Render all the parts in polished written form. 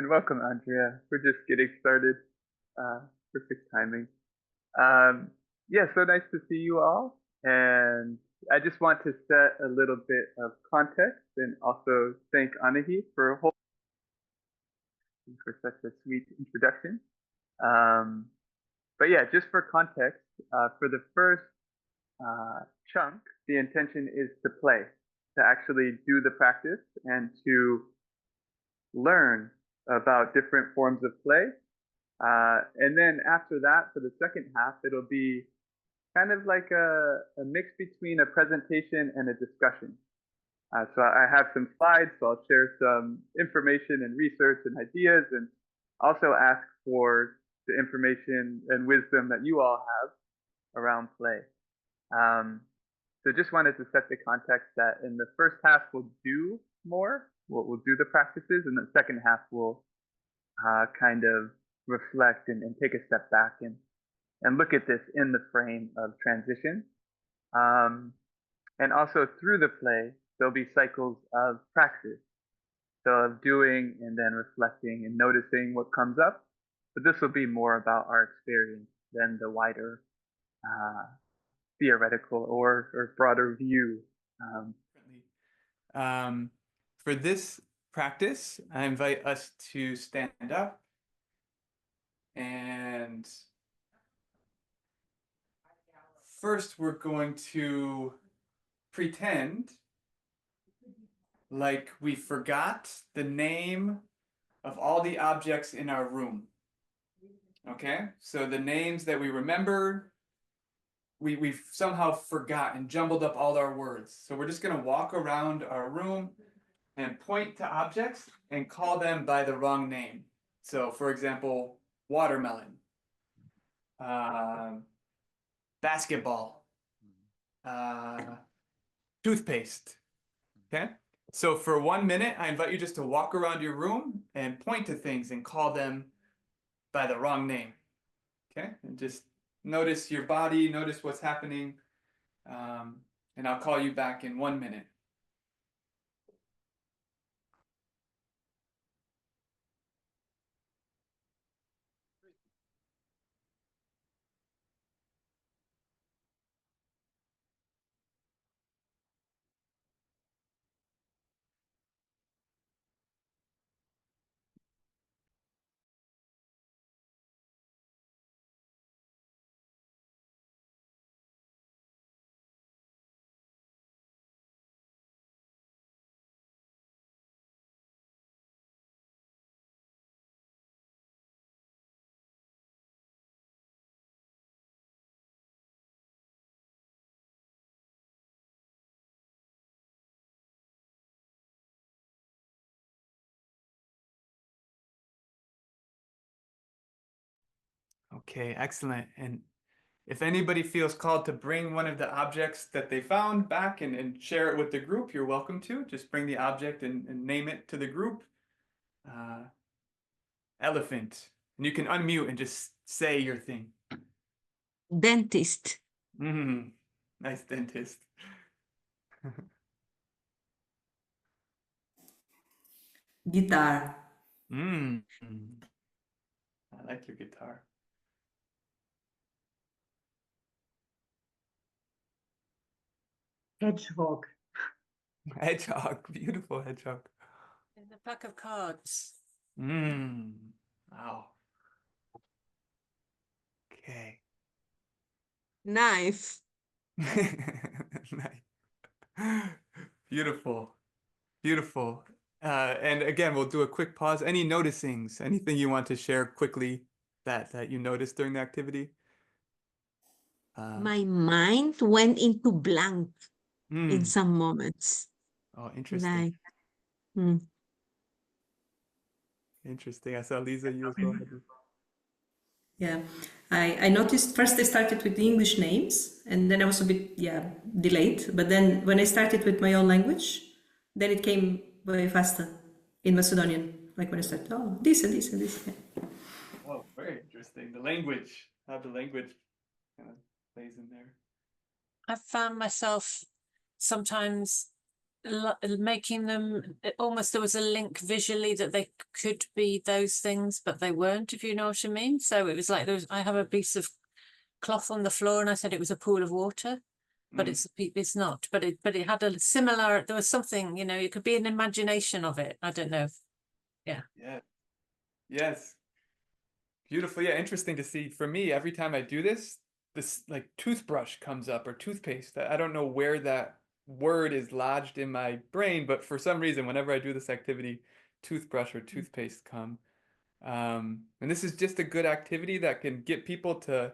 welcome, Andrea. We're just getting started. Perfect timing. Yeah, so nice to see you all. And I just want to set a little bit of context and also thank Anahi for such a sweet introduction. Um, but yeah, just for context, for the first chunk, the intention is to play, to actually do the practice and to learn about different forms of play. And then after that, for the second half, it'll be kind of like a mix between a presentation and a discussion. So I have some slides, so I'll share some information and research and ideas, and also ask for the information and wisdom that you all have around play. So just wanted to set the context that in the first half we'll do more, we'll do the practices, and the second half we'll kind of reflect and take a step back and look at this in the frame of transition. And also through the play, there'll be cycles of practice. So of doing and then reflecting and noticing what comes up. But this will be more about our experience than the wider theoretical or broader view. For this practice, I invite us to stand up and first we're going to pretend like we forgot the name of all the objects in our room. Okay, so the names that we remember, we've somehow forgot and jumbled up all our words. So we're just going to walk around our room and point to objects and call them by the wrong name. So for example, watermelon, basketball, toothpaste. Okay, so for 1 minute, I invite you just to walk around your room and point to things and call them by the wrong name. Okay, and just notice your body, notice what's happening, and I'll call you back in 1 minute. Okay, excellent. And if anybody feels called to bring one of the objects that they found back and share it with the group, you're welcome to. Just bring the object and name it to the group. Elephant. And you can unmute and just say your thing. Dentist. Nice dentist. Guitar. I like your guitar. Hedgehog. Hedgehog, beautiful hedgehog. And a pack of cards. Wow. Okay. Knife. Nice. Beautiful. Beautiful. And again, we'll do a quick pause. Any noticings, anything you want to share quickly that you noticed during the activity? My mind went into blank in some moments. Oh, interesting. Like, Interesting. I saw Lisa, you as well. Yeah, I noticed first I started with the English names and then I was a bit, delayed. But then when I started with my own language, then it came very faster in Macedonian. Like when I started, oh, this and this and this. Yeah. Oh, very interesting. The language, how the language kind of plays in there. I found myself sometimes making them almost, there was a link visually that they could be those things, but they weren't, if you know what I mean. So it was like I have a piece of cloth on the floor and I said it was a pool of water, but it's not. But it had a similar, there was something, you know, it could be an imagination of it. I don't know. Yeah. Yeah. Yes. Beautiful. Yeah, interesting to see. For me, every time I do this like toothbrush comes up or toothpaste. I don't know where that word is lodged in my brain, but for some reason, whenever I do this activity, toothbrush or toothpaste come. And this is just a good activity that can get people to,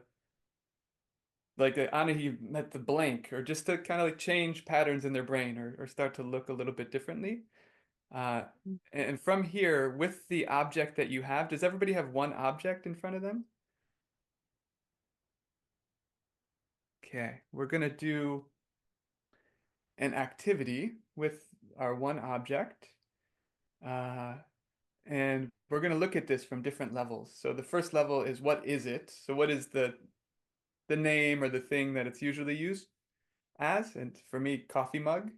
like Anahi met the blank, or just to kind of like change patterns in their brain, or start to look a little bit differently. And from here, with the object that you have, does everybody have one object in front of them? Okay, we're gonna do an activity with our one object. And we're gonna look at this from different levels. So the first level is, what is it? So what is the name or the thing that it's usually used as? And for me, coffee mug.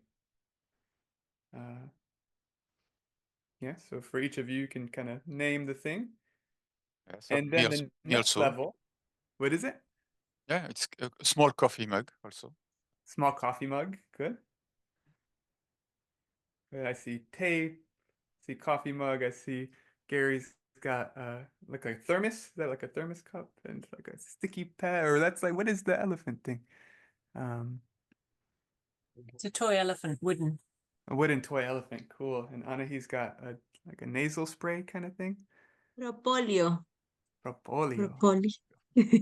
Yeah, so for each of you, you can kind of name the thing. Yeah, so And then the next also. level, what is it? Yeah, it's a small coffee mug also. Small coffee mug, good. I see tape, I see coffee mug, I see Gary's got like a thermos. Is that like a thermos cup? And like a sticky pad, or that's like, what is the elephant thing? It's a toy elephant, wooden. A wooden toy elephant, cool. And Anahi's got like a nasal spray kind of thing. Propóleo. Propóleo. Propoli.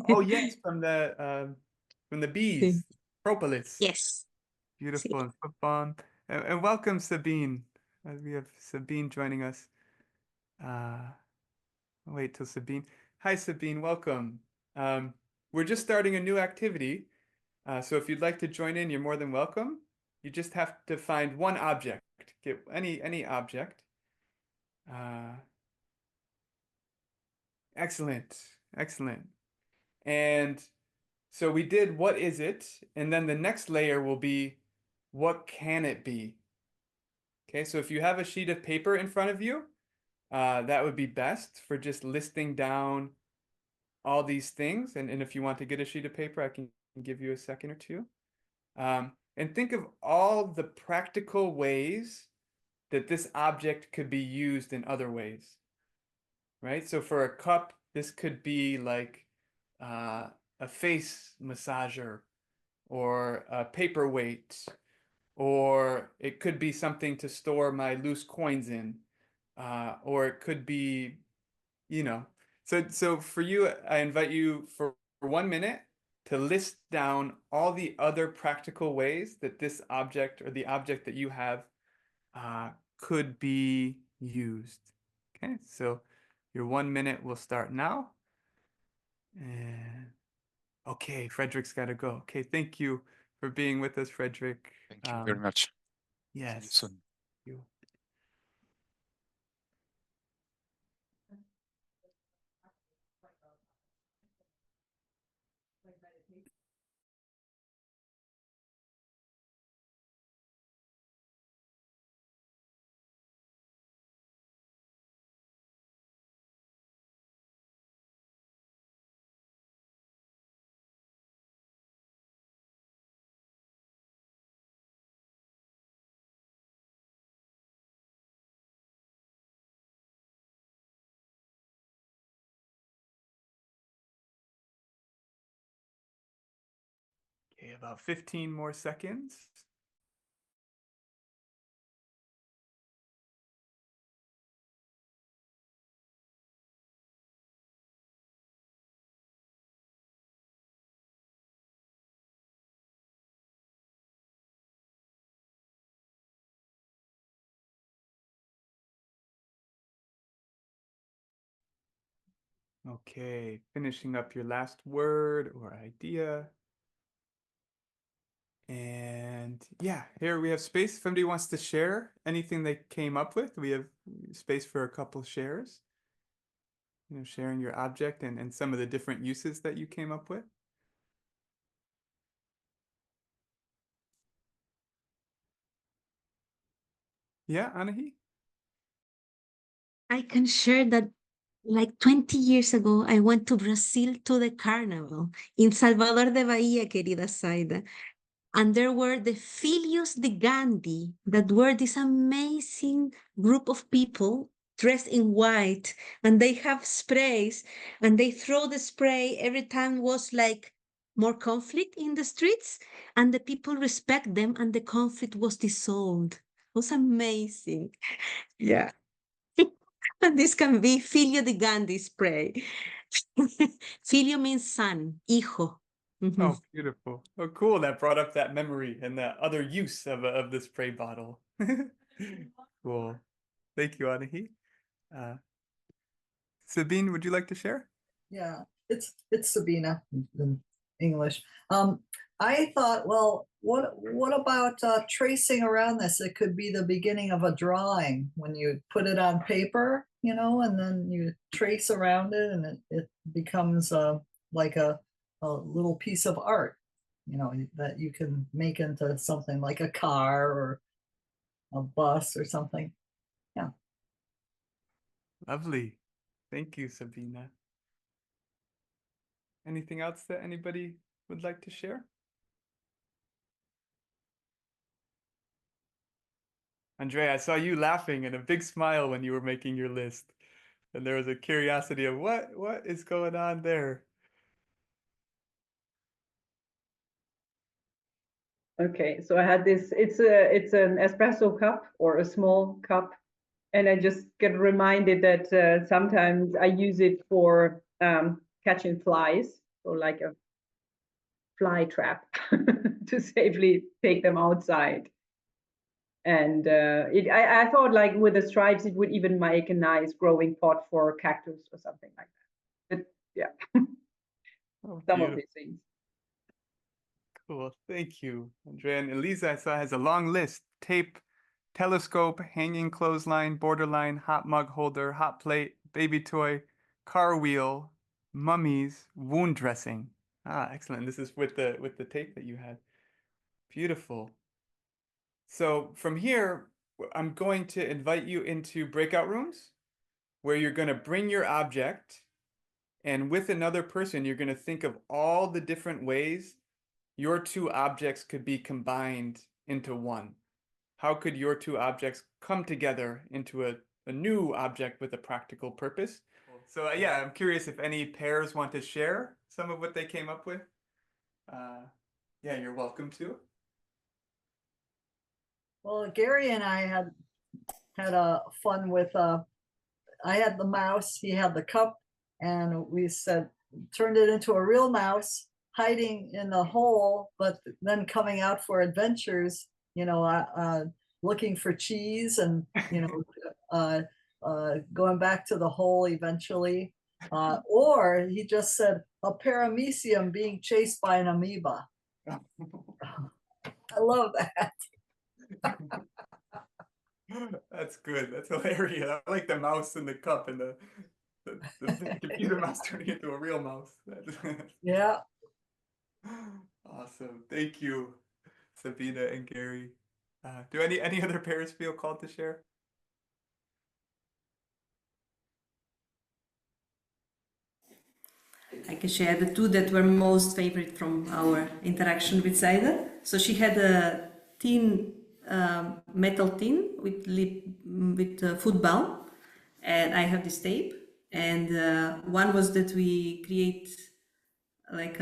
Oh yes, from the bees. Sí. Propolis. Yes. Beautiful Sí. and football. And welcome, Sabine. We have Sabine joining us. Wait till Sabine. Hi, Sabine. Welcome. We're just starting a new activity. So if you'd like to join in, you're more than welcome. You just have to find one object. Get any object. Excellent. Excellent. And so we did, what is it? And then the next layer will be, what can it be? Okay, so if you have a sheet of paper in front of you, that would be best for just listing down all these things. And if you want to get a sheet of paper, I can give you a second or two. And think of all the practical ways that this object could be used in other ways, right? So for a cup, this could be like a face massager, or a paperweight, or it could be something to store my loose coins in, or it could be, you know. So for you, I invite you for 1 minute to list down all the other practical ways that this object, or the object that you have, could be used. Okay, so your 1 minute will start now. And okay, Frederick's got to go. Okay, thank you for being with us, Frederick. Thank you very much. Yes. See you soon. You. Okay, about 15 more seconds. Okay, finishing up your last word or idea. And yeah, here we have space. If anybody wants to share anything they came up with, we have space for a couple shares. You know, sharing your object and some of the different uses that you came up with. Yeah, Anahi? I can share that like 20 years ago, I went to Brazil to the carnival in Salvador de Bahia, querida Saida. And there were the Filhos de Gandhi, that were this amazing group of people dressed in white, and they have sprays, and they throw the spray every time was like more conflict in the streets, and the people respect them, and the conflict was dissolved. It was amazing. Yeah. And this can be Filho de Gandhi spray. Filho means son, hijo. Oh, beautiful. Oh, cool. That brought up that memory and that other use of the spray bottle. Cool. Thank you, Anahi. Sabine, would you like to share? Yeah, it's Sabina in English. I thought, well, what about tracing around this? It could be the beginning of a drawing when you put it on paper, and then you trace around it, and it becomes like a little piece of art, that you can make into something like a car or a bus or something. Yeah. Lovely. Thank you, Sabina. Anything else that anybody would like to share? Andrea, I saw you laughing and a big smile when you were making your list. And there was a curiosity of what is going on there? Okay, so I had this, it's an espresso cup or a small cup, and I just get reminded that sometimes I use it for catching flies, or like a fly trap to safely take them outside. And I thought, like, with the stripes, it would even make a nice growing pot for cactus or something like that. But yeah, Oh, some of beautiful. these things. Cool. Thank you. Andrea and Elisa, I saw, has a long list. Tape, telescope, hanging clothesline, borderline, hot mug holder, hot plate, baby toy, car wheel, mummies, wound dressing. Ah, excellent. This is with the tape that you had. Beautiful. So from here, I'm going to invite you into breakout rooms where you're going to bring your object, and with another person, you're going to think of all the different ways your two objects could be combined into one. How could your two objects come together into a new object with a practical purpose? So yeah, I'm curious if any pairs want to share some of what they came up with. Yeah, you're welcome to. Well, Gary and I had a fun with I had the mouse, he had the cup, and we turned it into a real mouse hiding in the hole, but then coming out for adventures, looking for cheese and, going back to the hole eventually. Or he just said a paramecium being chased by an amoeba. I love that. That's good. That's hilarious. I like the mouse in the cup and the computer mouse turning into a real mouse. Yeah. Awesome. Thank you, Sabina and Gary. Do any other pairs feel called to share? I can share the two that were most favorite from our interaction with Zaida. So she had a tin, metal tin with food balm, and I have this tape. And one was that we create like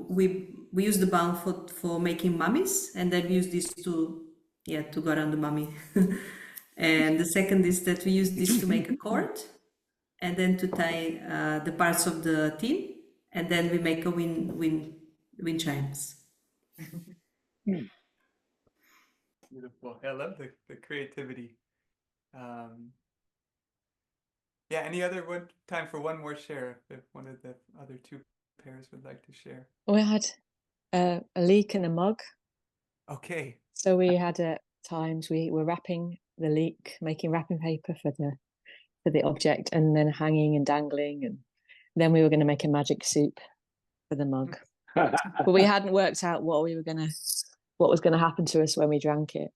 we use the balm for making mummies, and then we use this to go around the mummy. And the second is that we use this to make a cord, and then to tie the parts of the tin, and then we make a wind chimes. Beautiful. I love the creativity. Yeah, any other time for one more share if one of the other two pairs would like to share? We had a leak in the mug. Okay. So we had at times we were wrapping the leak, making wrapping paper for the object, and then hanging and dangling, and then we were going to make a magic soup for the mug. But we hadn't worked out what was going to happen to us when we drank it.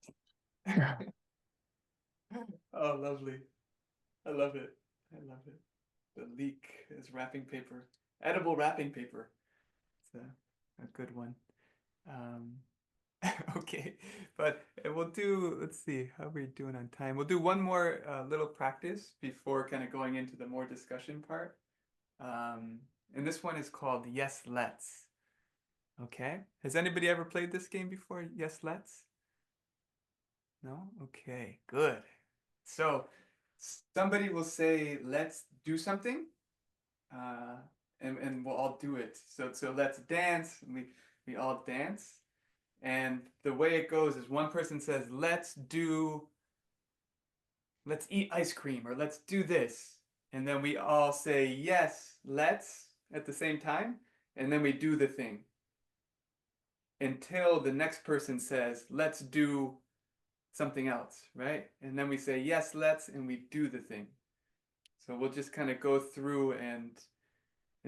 Oh, lovely. I love it. I love it. The leek is wrapping paper. Edible wrapping paper. It's a good one. Okay, but we'll do, let's see, how are we doing on time? We'll do one more little practice before kind of going into the more discussion part. And this one is called Yes, Let's. Okay, has anybody ever played this game before? Yes, Let's? No? Okay, good. So somebody will say, let's do something, and we'll all do it. So let's dance, and we all dance. And the way it goes is one person says, let's eat ice cream, or let's do this. And then we all say, yes, let's, at the same time. And then we do the thing until the next person says, let's do something else, right? And then we say, yes, let's, and we do the thing. So we'll just kind of go through and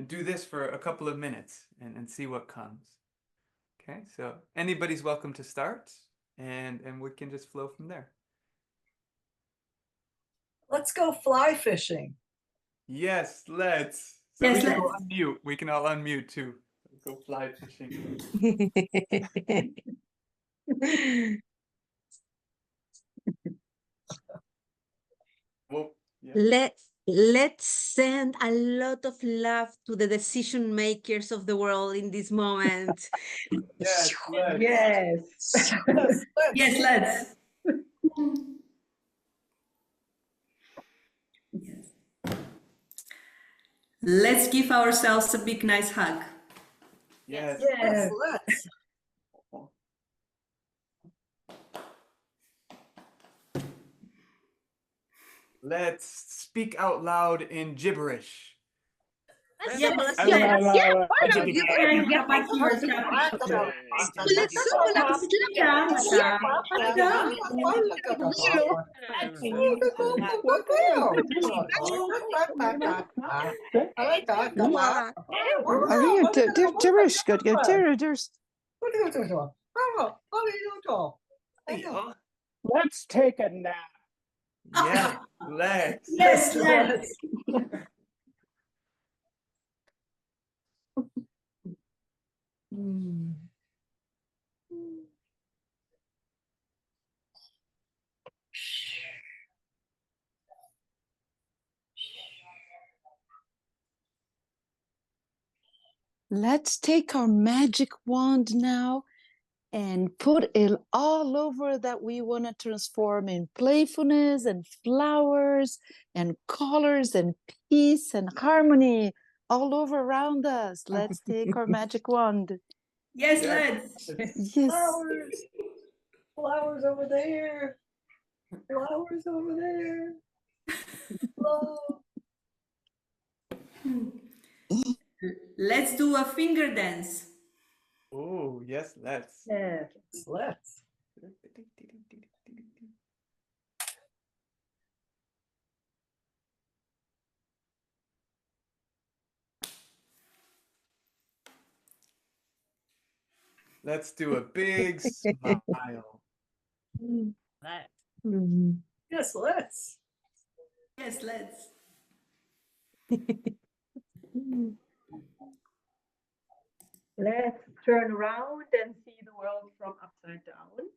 do this for a couple of minutes and see what comes. Okay, so anybody's welcome to start, and we can just flow from there. Let's go fly fishing. Yes, let's. So Yes, we can all let's. unmute. We can all unmute too. Go fly fishing. Well, yeah. Let's send a lot of love to the decision makers of the world in this moment. Yes, let's. Yes. Yes, let's. Yes. Let's give ourselves a big, nice hug. Yes. Yes, let's. Let's speak out loud in gibberish. Yes, I yes. love- Yeah, I love- you can get back to your topic. Gibberish, good. There's. Let's take a nap. Yeah, let's. Yes, let's. Let's take our magic wand now and put it all over that we want to transform in playfulness and flowers and colors and peace and harmony all over around us. Let's take our magic wand. Yes, let's. Yes. Flowers. Flowers over there. Flowers over there. Love. Let's do a finger dance. Oh, yes, let's. Yes. Let's. Let's do a big smile. Yes, let's. Yes, let's. Let's turn around and see the world from upside down.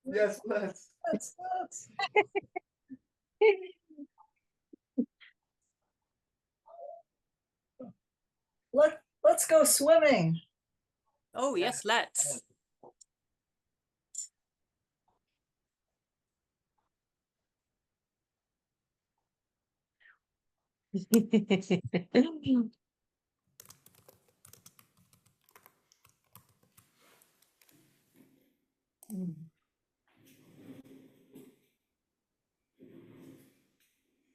Yes, let's. Let's. Let's go swimming. Oh, yes, let's.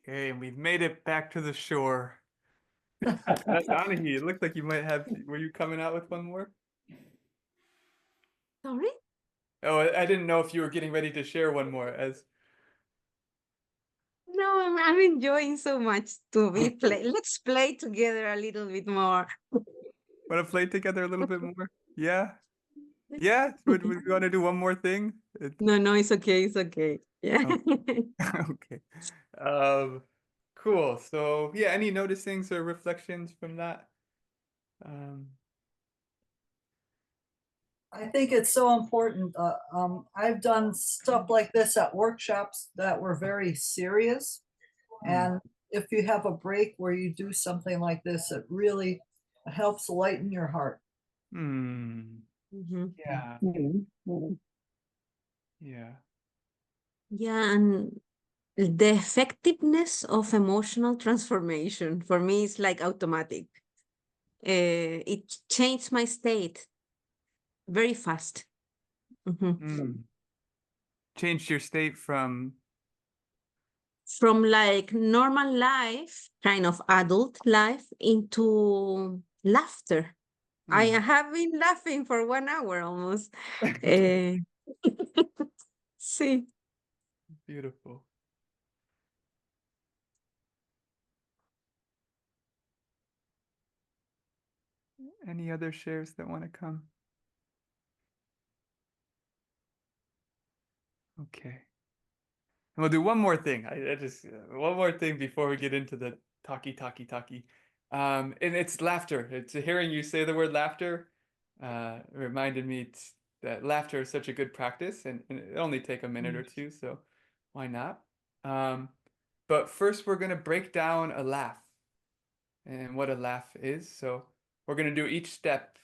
Okay, and we've made it back to the shore. Donahue, it looked like you might have, were you coming out with one more? Sorry? Oh, I didn't know if you were getting ready to share one more as. No, I'm enjoying so much to be play. Let's play together a little bit more. Want to play together a little bit more? Yeah? Yeah, would we want to do one more thing? No, it's okay. It's okay. Yeah. Okay. Cool. So yeah, any noticings or reflections from that? I think it's so important. I've done stuff like this at workshops that were very serious. And if you have a break where you do something like this, it really helps lighten your heart. Yeah. Mhm. Yeah. Yeah, and the effectiveness of emotional transformation for me is like automatic. It changed my state very fast. Changed your state from From like normal life, kind of adult life, into laughter. I have been laughing for 1 hour almost. See. Beautiful. Any other shares that want to come? Okay. And we'll do one more thing. I just one more thing before we get into the talkie. And it's laughter. It's hearing you say the word laughter reminded me that laughter is such a good practice, and it only take a minute or two, so why not? But first we're gonna break down a laugh and what a laugh is. So we're gonna do each step,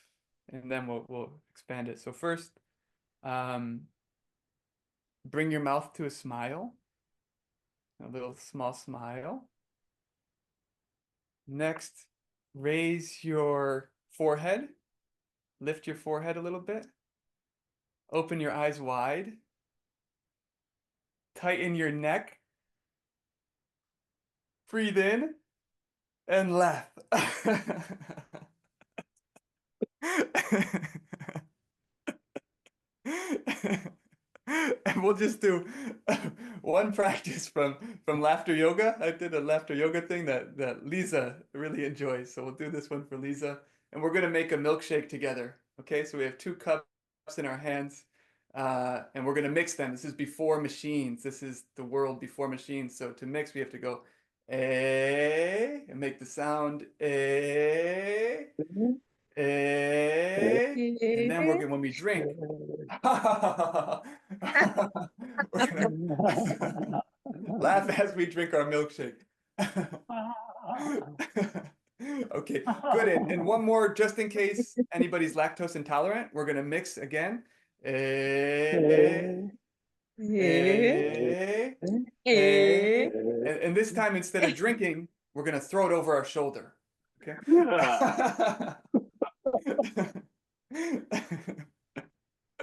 and then we'll expand it. So first, bring your mouth to a smile. A little small smile. Next, raise your forehead. Lift your forehead a little bit. Open your eyes wide. Tighten your neck. Breathe in and laugh. And we'll just do one practice from laughter yoga. I did a laughter yoga thing that Lisa really enjoys. So we'll do this one for Lisa. And we're gonna make a milkshake together. Okay, so we have 2 cups in our hands. And we're gonna mix them. This is before machines. This is the world before machines. So to mix, we have to go and make the sound and then when we drink, we're gonna laugh as we drink our milkshake. Okay, good. And one more, just in case anybody's lactose intolerant, we're gonna mix again. And this time, instead of drinking, we're gonna throw it over our shoulder. Okay.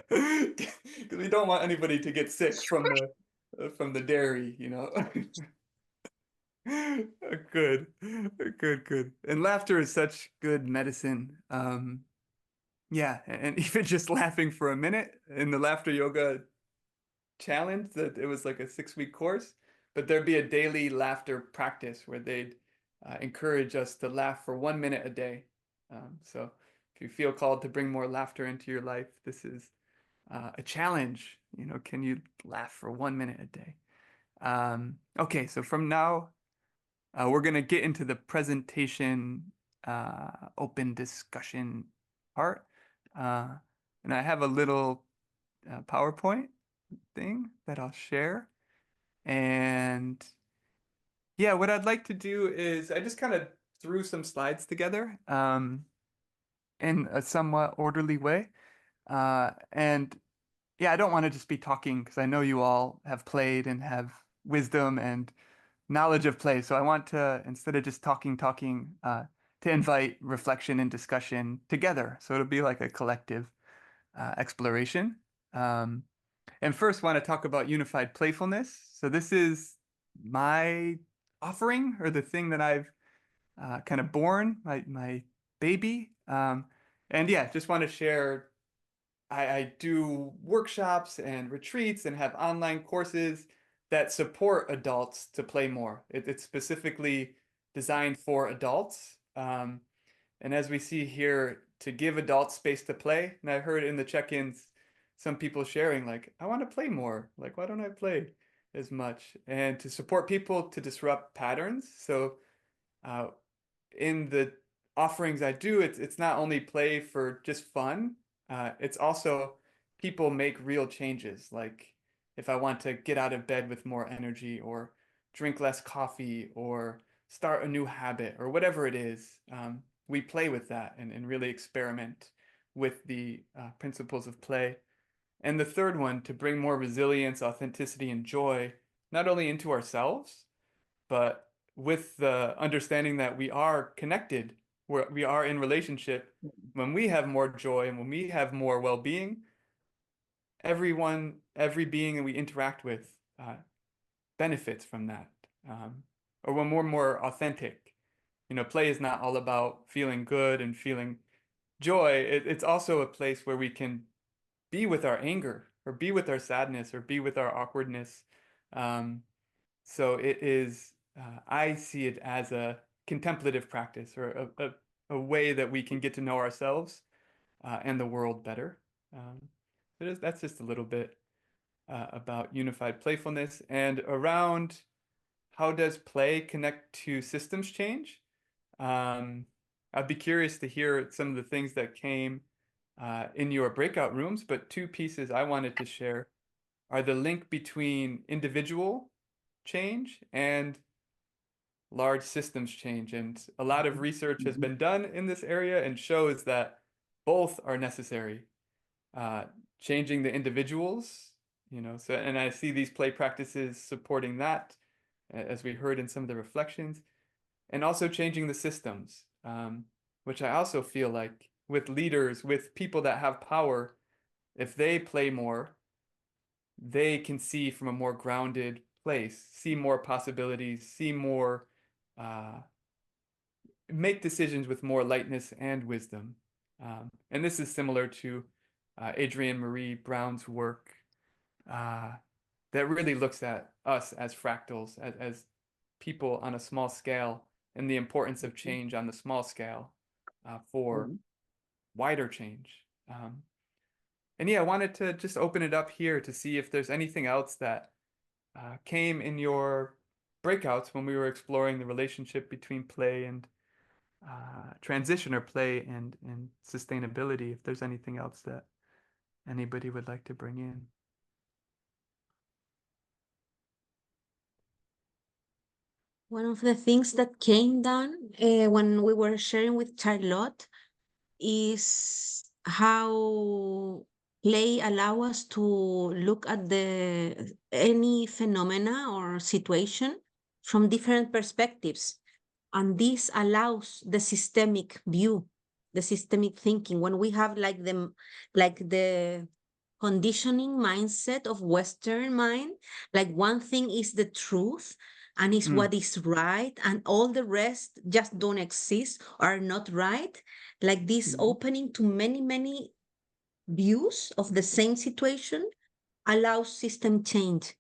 Because we don't want anybody to get sick from the dairy, you know. Good. And laughter is such good medicine. Yeah, and even just laughing for a minute in the laughter yoga challenge, that it was like a 6-week course, but there'd be a daily laughter practice where they'd encourage us to laugh for 1 minute a day. So if you feel called to bring more laughter into your life, this is a challenge. You know, can you laugh for 1 minute a day? Okay, so from now, we're going to get into the presentation, open discussion part. And I have a little PowerPoint thing that I'll share. And yeah, what I'd like to do is I just kind of threw some slides together in a somewhat orderly way. And yeah, I don't want to just be talking because I know you all have played and have wisdom and knowledge of play. So I want to, instead of just talking, to invite reflection and discussion together. So it'll be like a collective exploration. And first, want to talk about unified playfulness. So this is my offering, or the thing that I've kind of born, my baby. And yeah, just want to share. I do workshops and retreats and have online courses that support adults to play more. It's specifically designed for adults. And as we see here to give adults space to play. And I heard in the check-ins some people sharing like, I want to play more. Like, why don't I play as much? And to support people to disrupt patterns. So in the offerings I do, it's not only play for just fun. It's also people make real changes. Like if I want to get out of bed with more energy, or drink less coffee, or start a new habit, or whatever it is, we play with that and really experiment with the principles of play. And the third one, to bring more resilience, authenticity, and joy, not only into ourselves, but with the understanding that we are connected, we are in relationship. When we have more joy and when we have more well-being, every being that we interact with benefits from that. Or when we're more authentic, play is not all about feeling good and feeling joy. It's also a place where we can be with our anger, or be with our sadness, or be with our awkwardness. So it is, I see it as a contemplative practice, or a way that we can get to know ourselves and the world better. That's just a little bit about unified playfulness. And around how does play connect to systems change? I'd be curious to hear some of the things that came in your breakout rooms, but two pieces I wanted to share are the link between individual change and large systems change. And a lot of research has been done in this area and shows that both are necessary. Changing the individuals, so, and I see these play practices supporting that, as we heard in some of the reflections, and also changing the systems, which I also feel like with leaders, with people that have power, if they play more, they can see from a more grounded place, see more possibilities, see more, make decisions with more lightness and wisdom. And this is similar to Adrienne Marie Brown's work that really looks at us as fractals, as people on a small scale, and the importance of change on the small scale for wider change. And yeah, I wanted to just open it up here to see if there's anything else that came in your breakouts when we were exploring the relationship between play and transition, or play and sustainability, if there's anything else that anybody would like to bring in. One of the things that came down when we were sharing with Charlotte is how play allow us to look at any phenomena or situation from different perspectives. And this allows the systemic view, the systemic thinking. When we have like the conditioning mindset of Western mind, like one thing is the truth and is what is right, and all the rest just don't exist, are not right. Like this opening to many views of the same situation allows system change,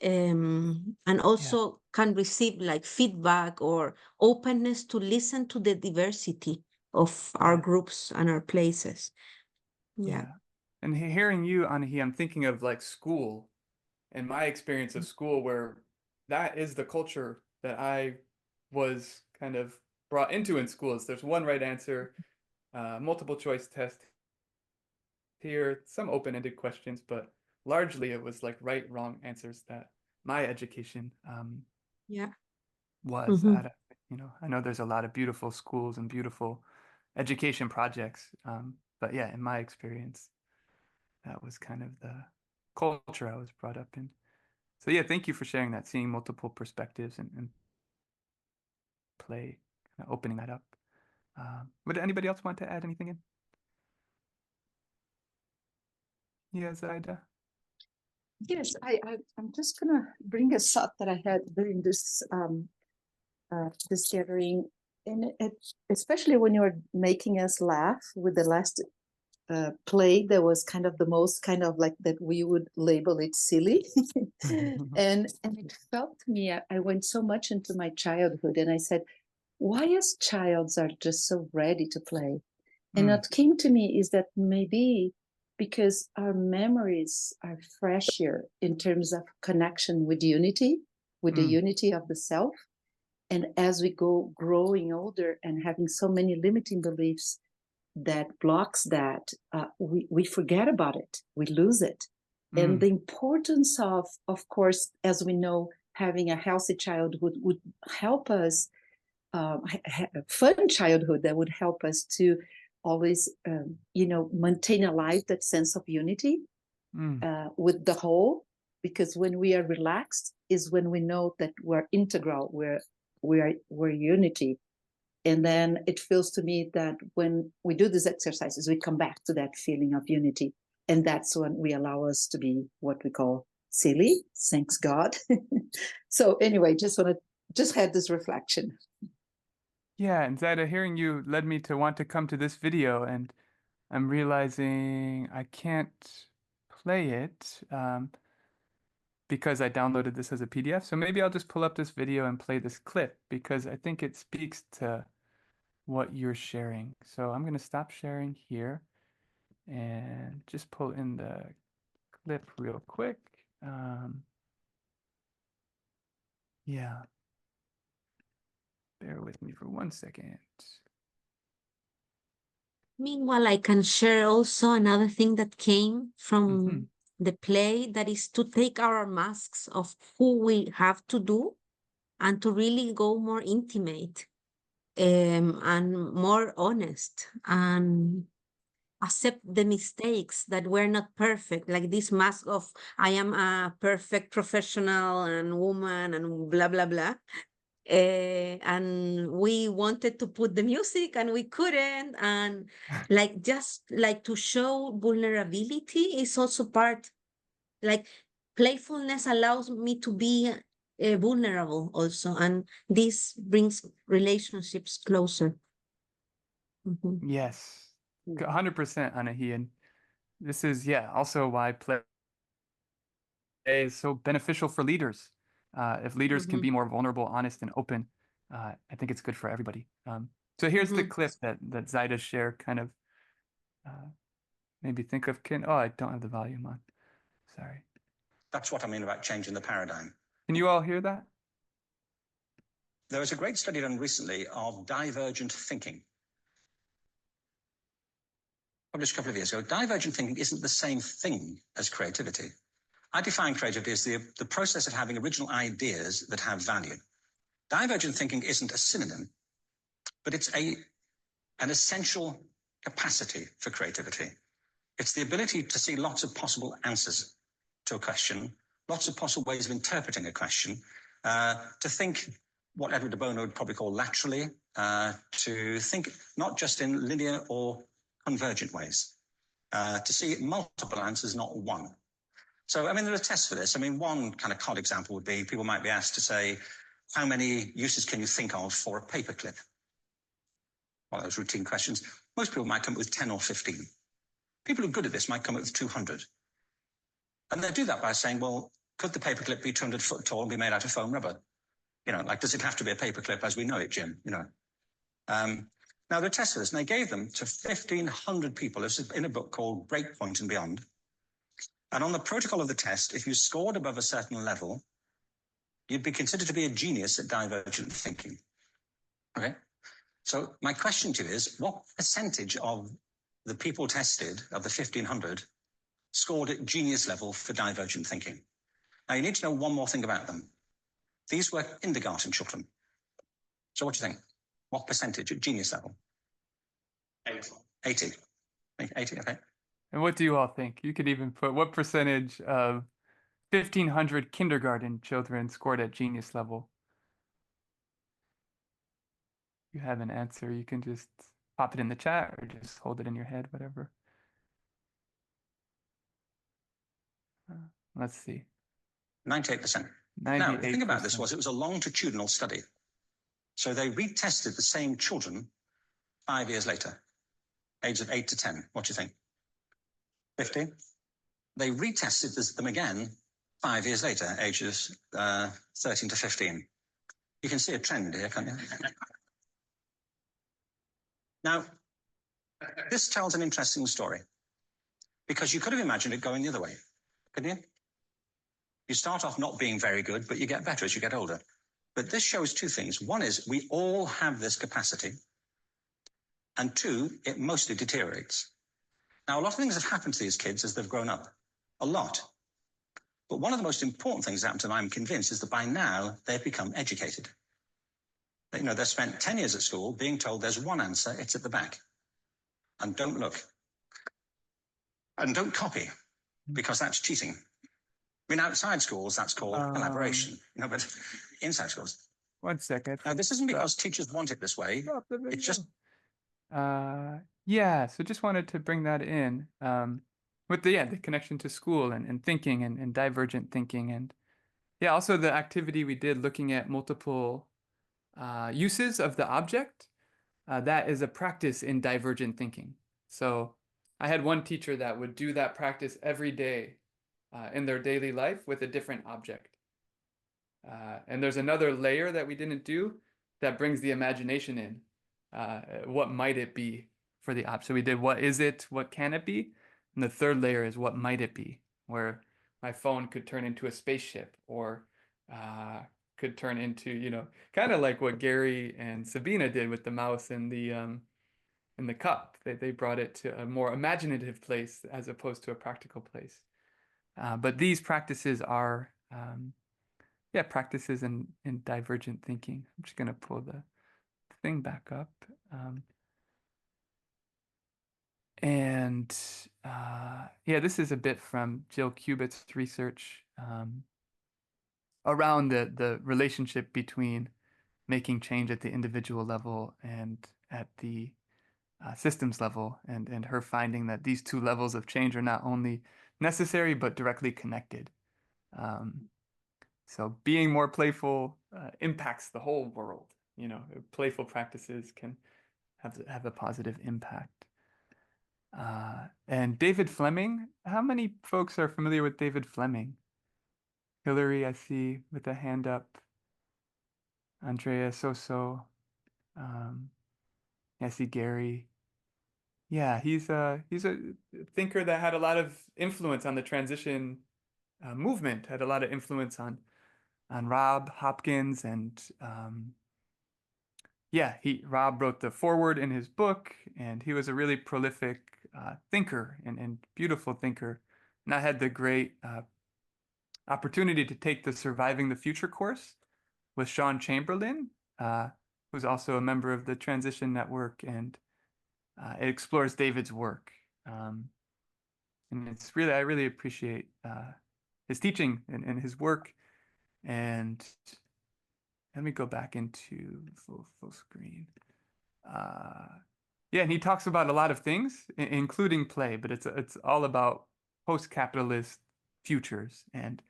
and also can receive like feedback or openness to listen to the diversity of our groups and our places. Yeah. And hearing you, Anahi, I'm thinking of like school and my experience of school, where that is the culture that I was kind of brought into in schools. There's one right answer, multiple choice test here, some open-ended questions, but largely it was like right, wrong answers that my education was at. I know there's a lot of beautiful schools and beautiful education projects, but yeah, in my experience, that was kind of the culture I was brought up in. So yeah, thank you for sharing that, seeing multiple perspectives and play, kind of opening that up. Would anybody else want to add anything in? Yeah, Zaida? Yes, I'm just gonna bring a thought that I had during this this gathering, and especially when you were making us laugh with the last play that was kind of the most kind of like that we would label it silly. and it felt to me, I went so much into my childhood, and I said, why as childs are just so ready to play? And what came to me is that maybe because our memories are fresher in terms of connection with unity, with the unity of the self. And as we go growing older and having so many limiting beliefs that blocks that, we forget about it, we lose it. And the importance of course, as we know, having a healthy childhood would help us, fun childhood that would help us to always, maintain alive that sense of unity with the whole. Because when we are relaxed is when we know that we're integral, we're unity. And then it feels to me that when we do these exercises, we come back to that feeling of unity. And that's when we allow us to be what we call silly, thanks God. So anyway, just had this reflection. Yeah, and Zaida, hearing you led me to want to come to this video, and I'm realizing I can't play it because I downloaded this as a PDF. So maybe I'll just pull up this video and play this clip because I think it speaks to what you're sharing. So I'm going to stop sharing here and just pull in the clip real quick. Yeah. Bear with me for 1 second. Meanwhile, I can share also another thing that came from the play, that is to take our masks of who we have to do and to really go more intimate and more honest and accept the mistakes, that we're not perfect, like this mask of I am a perfect professional and woman and blah, blah, blah. And we wanted to put the music and we couldn't, and like just like to show vulnerability is also part, like playfulness allows me to be vulnerable also, and this brings relationships closer. Yes, 100% Anahi, and this is also why play is so beneficial for leaders. If leaders can be more vulnerable, honest, and open, I think it's good for everybody. So here's the clip that Zaida shared, kind of maybe think of Ken. Oh, I don't have the volume on. Sorry. That's what I mean about changing the paradigm. Can you all hear that? There was a great study done recently of divergent thinking. Published a couple of years ago. Divergent thinking isn't the same thing as creativity. I define creativity as the process of having original ideas that have value. Divergent thinking isn't a synonym, but it's an essential capacity for creativity. It's the ability to see lots of possible answers to a question, lots of possible ways of interpreting a question, to think what Edward de Bono would probably call laterally, to think not just in linear or convergent ways, to see multiple answers, not one. So, I mean, there are tests for this. I mean, one kind of common example would be people might be asked to say, how many uses can you think of for a paperclip? One of those routine questions. Most people might come up with 10 or 15. People who are good at this might come up with 200. And they do that by saying, well, could the paperclip be 200 foot tall and be made out of foam rubber? You know, like, does it have to be a paperclip as we know it, Jim? You know. Now, there are tests for this, and they gave them to 1,500 people. This is in a book called Breakpoint and Beyond. And on the protocol of the test, if you scored above a certain level, you'd be considered to be a genius at divergent thinking. Okay? So my question to you is, what percentage of the people tested, of the 1,500, scored at genius level for divergent thinking? Now, you need to know one more thing about them. These were kindergarten children. So what do you think? What percentage at genius level? 80. 80, okay. And what do you all think? You could even put what percentage of 1,500 kindergarten children scored at genius level? If you have an answer, you can just pop it in the chat or just hold it in your head, whatever. Let's see. 98%. 98%. Now, the thing about this was it was a longitudinal study. So they retested the same children 5 years later, age of 8 to 10. What do you think? 50? They retested them again 5 years later, ages 13 to 15. You can see a trend here, can't you? Now, This tells an interesting story because you could have imagined it going the other way, couldn't you? You start off not being very good, but you get better as you get older. But this shows two things. One is we all have this capacity. And two, it mostly deteriorates. Now, a lot of things have happened to these kids as they've grown up. A lot. But one of the most important things that happened to them, I'm convinced, is that by now they've become educated. You know, they've spent 10 years at school being told there's one answer, it's at the back. And don't look. And don't copy, because that's cheating. I mean, outside schools, that's called collaboration. You know, but inside schools. One second. Now, this isn't because teachers want it this way. It's just... Yeah, so just wanted to bring that in with the connection to school and thinking and divergent thinking. And yeah, also the activity we did looking at multiple uses of the object, that is a practice in divergent thinking. So I had one teacher that would do that practice every day in their daily life with a different object. And there's another layer that we didn't do that brings the imagination in. What might it be for the object? So we did what is it, what can it be? And the third layer is what might it be, where my phone could turn into a spaceship or could turn into, you know, kind of like what Gary and Sabina did with the mouse and the cup. They brought it to a more imaginative place as opposed to a practical place. But these practices are, practices in divergent thinking. I'm just going to pull the thing back up. This is a bit from Jill Cubitt's research around the relationship between making change at the individual level and at the systems level, and her finding that these two levels of change are not only necessary but directly connected. So being more playful impacts the whole world. You know, playful practices can have a positive impact. And David Fleming, how many folks are familiar with David Fleming? Hillary, I see with a hand up. Andrea Soso. I see Gary. Yeah, he's a thinker that had a lot of influence on the transition movement, had a lot of influence on Rob Hopkins, and Rob wrote the foreword in his book, and he was a really prolific thinker and beautiful thinker. And I had the great opportunity to take the Surviving the Future course with Sean Chamberlain, who's also a member of the Transition Network, and it explores David's work. And it's really, I really appreciate his teaching and his work. And let me go back into full screen. And he talks about a lot of things, including play, but it's all about post-capitalist futures. And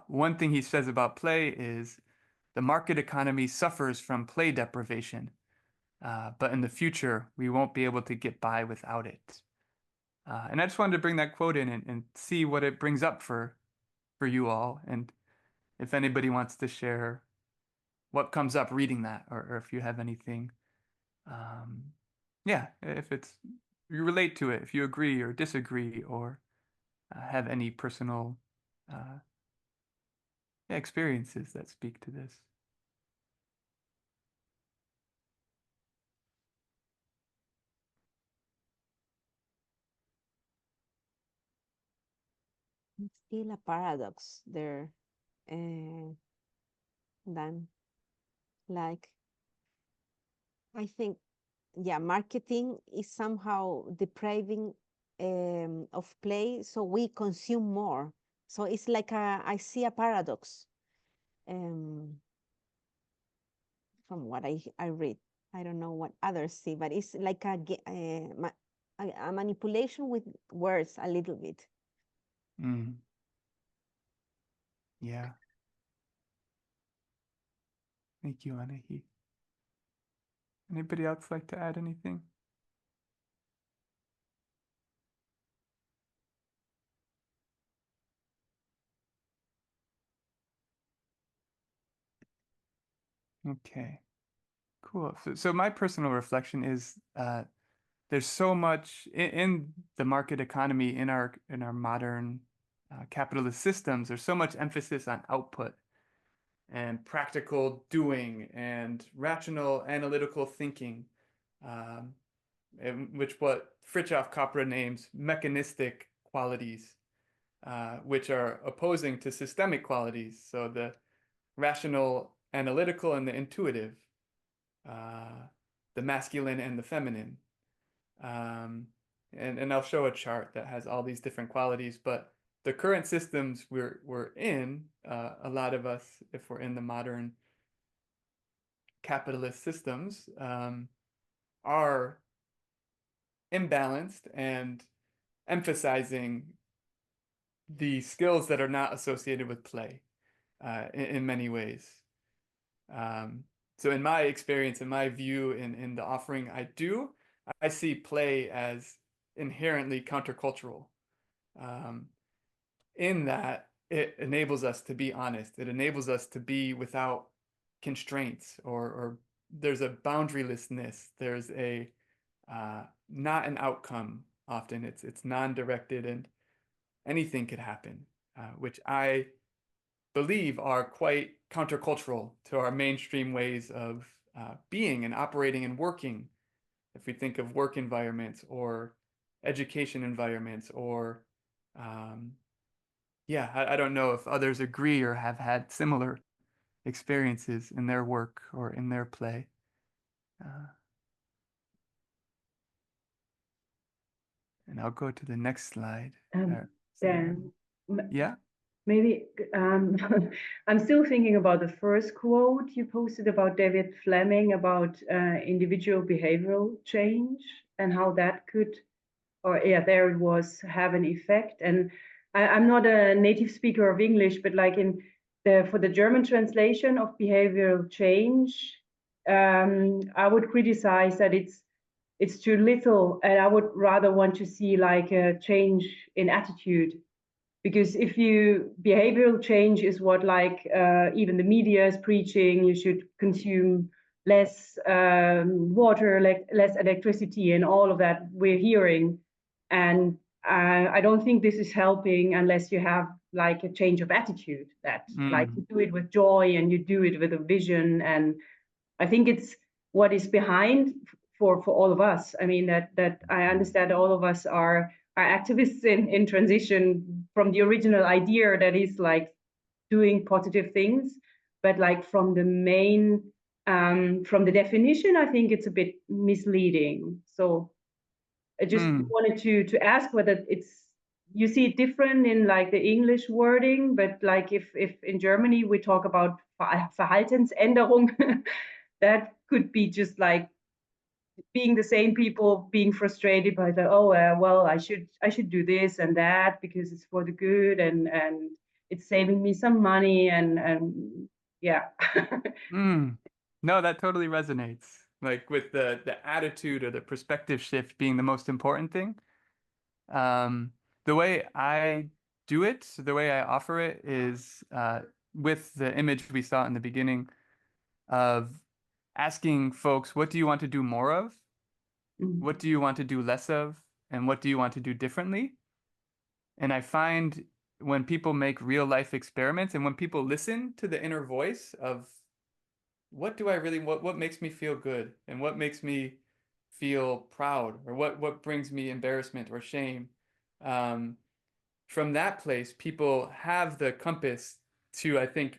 one thing he says about play is the market economy suffers from play deprivation, but in the future, we won't be able to get by without it. And I just wanted to bring that quote in and see what it brings up for you all. And if anybody wants to share what comes up reading that, or if you have anything, if you relate to it, if you agree or disagree, or have any personal experiences that speak to this. It's still a paradox there, Dan. Like, I think, marketing is somehow depriving of play, so we consume more. So it's like I see a paradox from what I read. I don't know what others see, but it's like a manipulation with words a little bit. Mm. Yeah. Thank you, Anahi. Anybody else like to add anything? Okay, cool. So my personal reflection is there's so much in the market economy, in our modern capitalist systems. There's so much emphasis on output and practical doing and rational analytical thinking, which what Fritjof Capra names mechanistic qualities, which are opposing to systemic qualities. So the rational analytical and the intuitive, the masculine and the feminine. And I'll show a chart that has all these different qualities, but the current systems we're in, a lot of us, if we're in the modern capitalist systems, are imbalanced and emphasizing the skills that are not associated with play in many ways. So in my experience, in my view, in the offering I do, I see play as inherently countercultural, in that it enables us to be honest. It enables us to be without constraints, or there's a boundarylessness. There's a not an outcome. Often it's non-directed, and anything could happen, which I believe are quite countercultural to our mainstream ways of being and operating and working. If we think of work environments or education environments, or yeah, I don't know if others agree or have had similar experiences in their work or in their play. And I'll go to the next slide. Dan, yeah? maybe I'm still thinking about the first quote you posted about David Fleming about individual behavioral change and how that could, or yeah, there it was, have an effect. And I'm not a native speaker of English, but like for the German translation of behavioral change, I would criticize that it's too little, and I would rather want to see like a change in attitude. Because if behavioral change is what like even the media is preaching, you should consume less water, less electricity, and all of that we're hearing. And I don't think this is helping unless you have like a change of attitude, that like you do it with joy and you do it with a vision. And I think it's what is behind for all of us. I mean, that I understand all of us are activists in transition from the original idea that is like doing positive things, but like from the main, from the definition, I think it's a bit misleading. So I just wanted to ask whether you see it different in like the English wording, but like if in Germany we talk about Verhaltensänderung, that could be just like being the same people being frustrated by the well, I should do this and that because it's for the good and it's saving me some money and yeah. No, that totally resonates. Like with the attitude or the perspective shift being the most important thing. The way I do it, the way I offer it is with the image we saw in the beginning of asking folks, what do you want to do more of? What do you want to do less of? And what do you want to do differently? And I find when people make real life experiments and when people listen to the inner voice of what do I really, what makes me feel good and what makes me feel proud, or what brings me embarrassment or shame, from that place, people have the compass to, I think,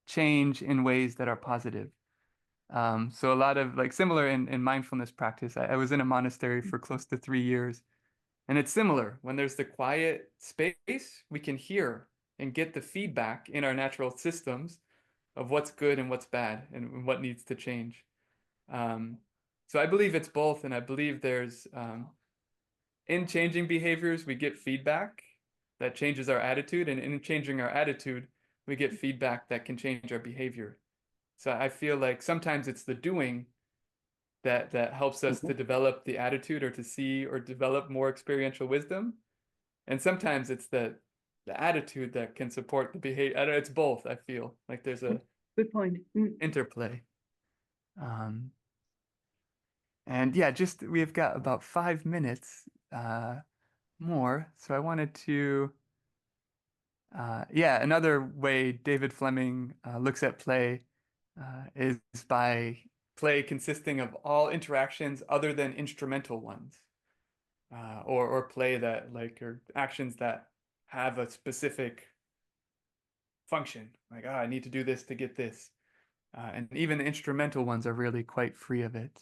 change in ways that are positive. So a lot of like similar in mindfulness practice. I was in a monastery for close to 3 years, and it's similar. When there's the quiet space, we can hear and get the feedback in our natural systems of what's good and what's bad and what needs to change. So I believe it's both, and I believe there's in changing behaviors, we get feedback that changes our attitude, and in changing our attitude, we get feedback that can change our behavior. So I feel like sometimes it's the doing that helps us to develop the attitude or to see or develop more experiential wisdom. And sometimes it's the attitude that can support the behavior. It's both, I feel like there's a good point. Interplay. And yeah, just we've got about 5 minutes more. So I wanted to, yeah, another way David Fleming looks at play is by play consisting of all interactions other than instrumental ones, or play that or actions that have a specific function, like, I need to do this to get this. And even the instrumental ones are really quite free of it.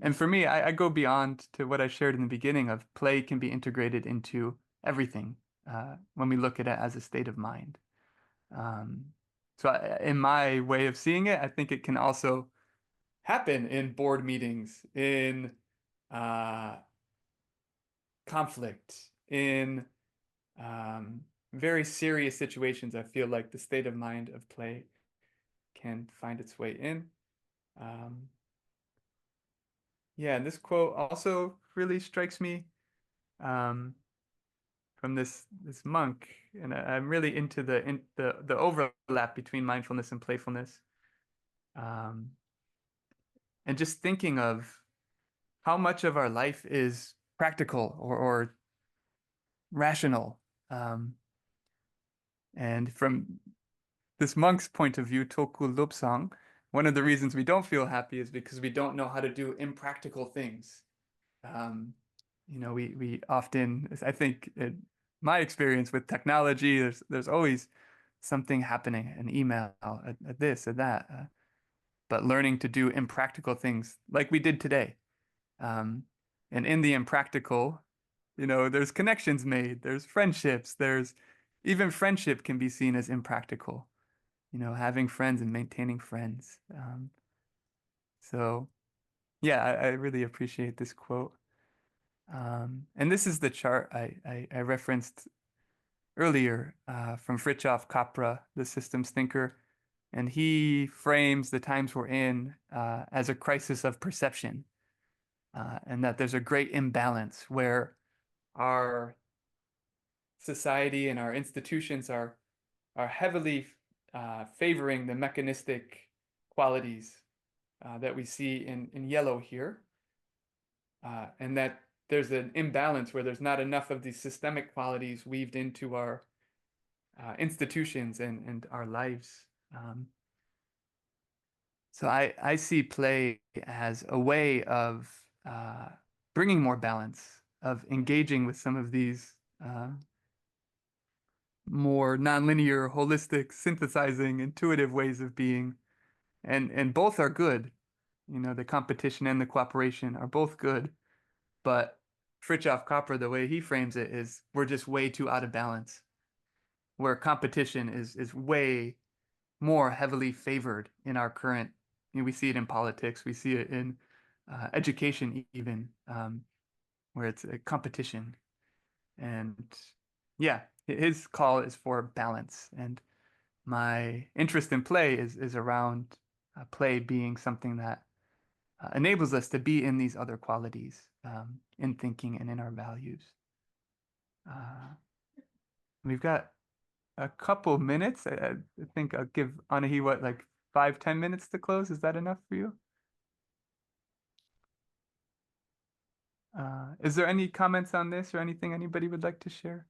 And for me, I go beyond to what I shared in the beginning of play can be integrated into everything when we look at it as a state of mind. So in my way of seeing it, I think it can also happen in board meetings, in conflict, in very serious situations. I feel like the state of mind of play can find its way in. Yeah, and this quote also really strikes me from this monk, and I'm really into the overlap between mindfulness and playfulness, and just thinking of how much of our life is practical or rational, and from this monk's point of view, Toku Lobsang, one of the reasons we don't feel happy is because we don't know how to do impractical things. We often, I think, in my experience with technology, there's always something happening, an email, a this, a that, but learning to do impractical things like we did today. And in the impractical, there's connections made, there's friendships, even friendship can be seen as impractical, having friends and maintaining friends. So yeah, I really appreciate this quote. And this is the chart I referenced earlier from Fritjof Capra, the systems thinker. And he frames the times we're in as a crisis of perception, and that there's a great imbalance where our society and our institutions are heavily favoring the mechanistic qualities that we see in yellow here, and that there's an imbalance where there's not enough of these systemic qualities weaved into our institutions and our lives. So I see play as a way of bringing more balance, of engaging with some of these more nonlinear, holistic, synthesizing, intuitive ways of being. And both are good. The competition and the cooperation are both good. But Fritjof Capra, the way he frames it is we're just way too out of balance, where competition is way more heavily favored in our current, we see it in politics, we see it in education even, where it's a competition. And yeah, his call is for balance. And my interest in play is around play being something that enables us to be in these other qualities, in thinking and in our values. We've got a couple minutes. I think I'll give Anahi, like 5-10 minutes to close. Is that enough for you? Is there any comments on this or anything anybody would like to share?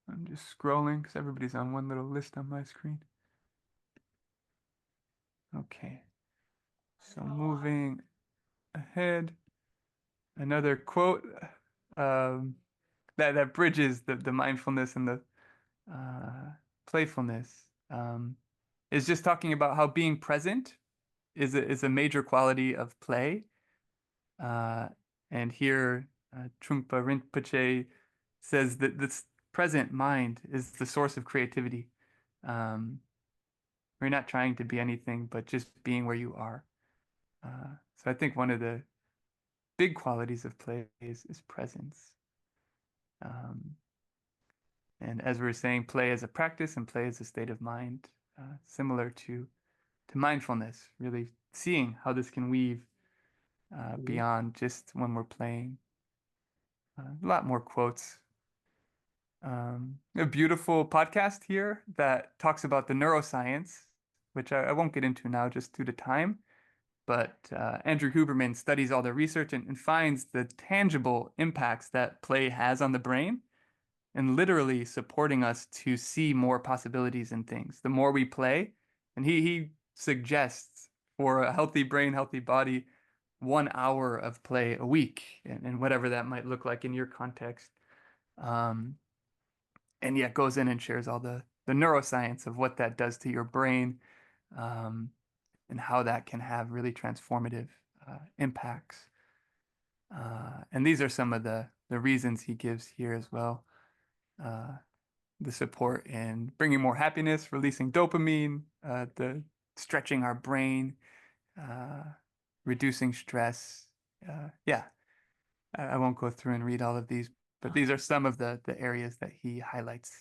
I'm just scrolling because everybody's on one little list on my screen. Okay. So moving ahead, another quote that bridges the mindfulness and the playfulness, is just talking about how being present is a major quality of play. And here Trungpa Rinpoche says that this present mind is the source of creativity. We're not trying to be anything, but just being where you are. So I think one of the big qualities of play is presence. And as we were saying, play as a practice and play as a state of mind, similar to mindfulness, really seeing how this can weave beyond just when we're playing. A lot more quotes a beautiful podcast here that talks about the neuroscience, which I won't get into now just due to time. But Andrew Huberman studies all the research and finds the tangible impacts that play has on the brain and literally supporting us to see more possibilities in things. The more we play, and he suggests for a healthy brain, healthy body, 1 hour of play a week, and whatever that might look like in your context. And yet goes in and shares all the neuroscience of what that does to your brain, and how that can have really transformative impacts. And these are some of the reasons he gives here as well. The support in bringing more happiness, releasing dopamine, the stretching our brain, reducing stress. Yeah, I won't go through and read all of these, but these are some of the areas that he highlights.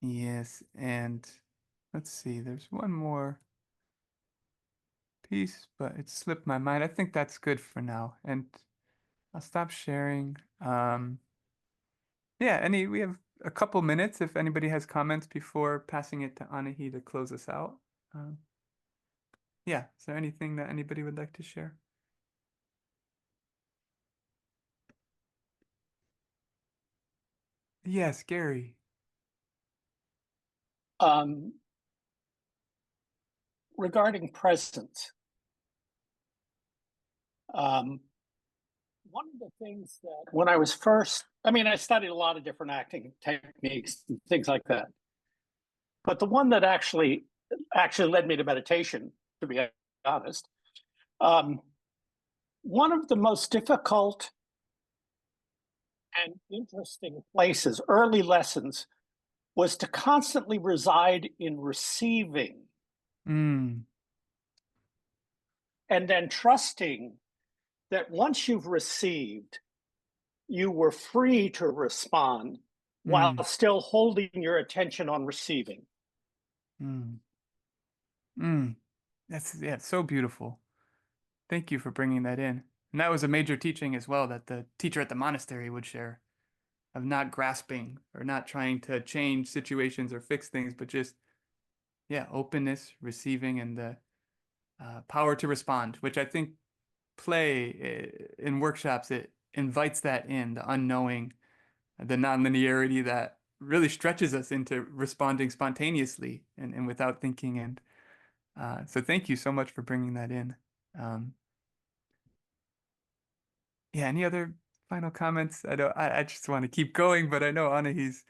Yes, and let's see, there's one more piece, but it slipped my mind. I think that's good for now, and I'll stop sharing. Yeah, we have a couple minutes if anybody has comments before passing it to Anahi to close us out. Yeah, is there anything that anybody would like to share? Yes, Gary. Regarding presence, one of the things that when I was first, I studied a lot of different acting techniques and things like that. But the one that actually led me to meditation, to be honest, one of the most difficult and interesting places, early lessons, was to constantly reside in receiving. And then trusting that once you've received, you were free to respond while still holding your attention on receiving. That's so beautiful. Thank you for bringing that in. And that was a major teaching as well that the teacher at the monastery would share, of not grasping or not trying to change situations or fix things, but just, openness, receiving, and the power to respond, which I think play in workshops, it invites that in, the unknowing, the nonlinearity that really stretches us into responding spontaneously and without thinking. And so thank you so much for bringing that in. Any other final comments? I just want to keep going, but I know Anahi's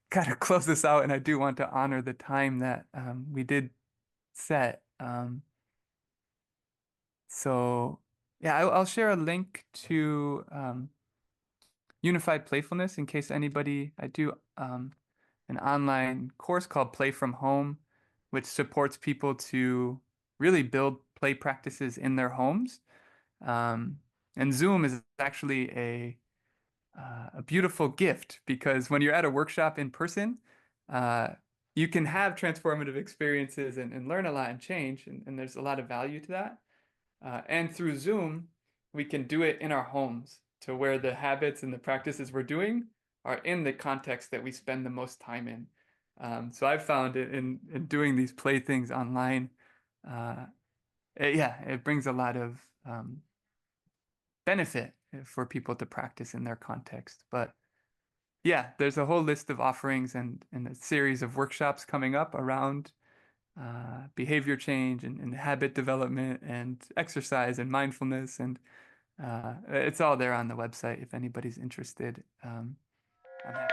got to close this out, and I do want to honor the time that we did set. So I'll share a link to Unified Playfulness in case anybody. I do an online course called Play from Home, which supports people to really build play practices in their homes. And Zoom is actually a beautiful gift, because when you're at a workshop in person, you can have transformative experiences and learn a lot and change, and there's a lot of value to that. And through Zoom, we can do it in our homes, to where the habits and the practices we're doing are in the context that we spend the most time in. So I've found it in doing these play things online, it brings a lot of benefit for people to practice in their context. But there's a whole list of offerings and a series of workshops coming up around behavior change and habit development and exercise and mindfulness, and it's all there on the website if anybody's interested. I'm happy.